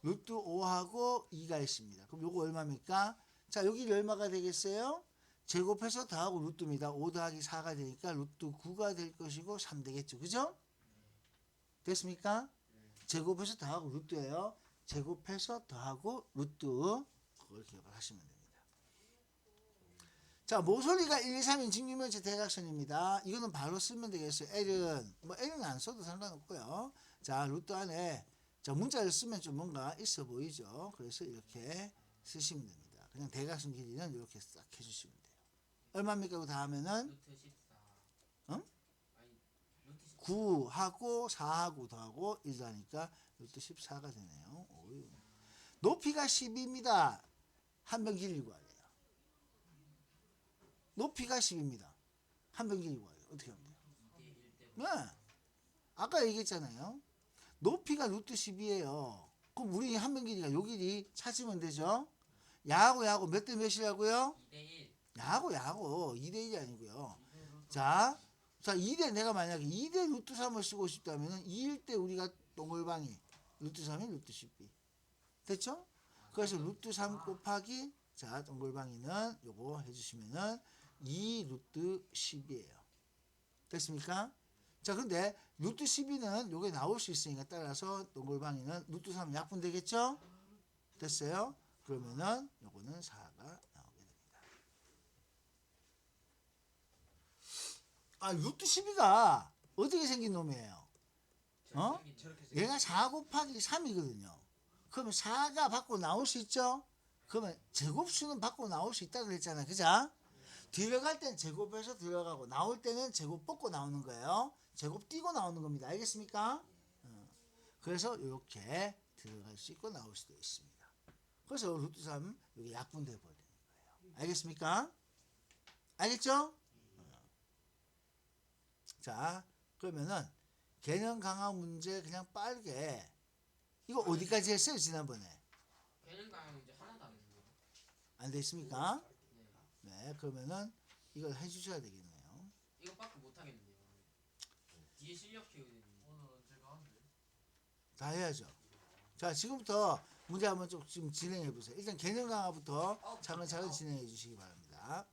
루트 5하고 2가 있습니다. 그럼 요거 얼마입니까? 자 여기 얼마가 되겠어요? 제곱해서 더하고 루트입니다. 5 더하기 4가 되니까 루트 9가 될 것이고 3 되겠죠. 그죠? 됐습니까? 제곱해서 더하고 루트예요. 제곱해서 더하고 루트 그걸 기억을 하시면 됩니다. 자 모서리가 1, 2, 3인 직육면체 대각선입니다. 이거는 바로 쓰면 되겠어요. L은 뭐 L은 안 써도 상관없고요. 자 루트 안에 자 문자를 쓰면 좀 뭔가 있어 보이죠. 그래서 이렇게 쓰시면 됩니다. 그냥 대각선 길이는 이렇게 싹 해주시면 돼요. 얼마입니까? 그 다음에는 루트 14. 응? 아니 루트 14. 9하고 4하고 더하고 1 하니까 루트 14가 되네요. 오유. 높이가 10입니다. 한 변 길이 구하래요. 높이가 10입니다. 한 변 길이 구하래요. 어떻게 하면 돼요? 2대 1 때문에. 네. 아까 얘기했잖아요. 높이가 루트 10이에요. 그럼 우리 한 변 길이가 요 길이 찾으면 되죠. 야하고 몇 대 몇이라고요? 2대 1. 야하고 2대 1이 아니고요. 자 2대 내가 만약에 2대 루트 3을 쓰고 싶다면 2일 때 우리가 동글방이 루트 3이 루트 10이 됐죠? 그래서 루트 3 곱하기 자 동글방이는 요거 해주시면은 2 루트 10이에요. 됐습니까? 자 근데 루트 12는 요게 나올 수 있으니까 따라서 동글방이는 루트 3 약분 되겠죠? 됐어요? 그러면은 요거는 4가 나오게 됩니다. 아 루트 12가 어떻게 생긴 놈이에요? 어? 얘가 4 곱하기 3이거든요. 그러면 4가 밖으로 나올 수 있죠? 그러면 제곱수는 밖으로 나올 수 있다고 그랬잖아요. 그죠? 들어갈 땐 제곱해서 들어가고 나올 때는 제곱 뽑고 나오는 거예요. 제곱 띄고 나오는 겁니다. 알겠습니까? 그래서 이렇게 들어갈 수 있고 나올 수도 있습니다. 그래서 루트 3 여기 약분돼 버리는 거예요. 알겠습니까? 알겠죠? 자 그러면은 개념 강화 문제 그냥 빠르게 이거 어디까지 했어요 지난번에? 개념 강의 문제 하나도 안 했는데요. 안 됐습니까? 네. 네 그러면은 이걸 해주셔야 되겠네요. 이거밖에 못 하겠는데요. 뒤에 실력 키우는. 오늘은 제가 한대. 다 해야죠. 자 지금부터 문제 한번 좀 지금 진행해 보세요. 일단 개념 강화부터 차근차근 진행해 주시기 바랍니다.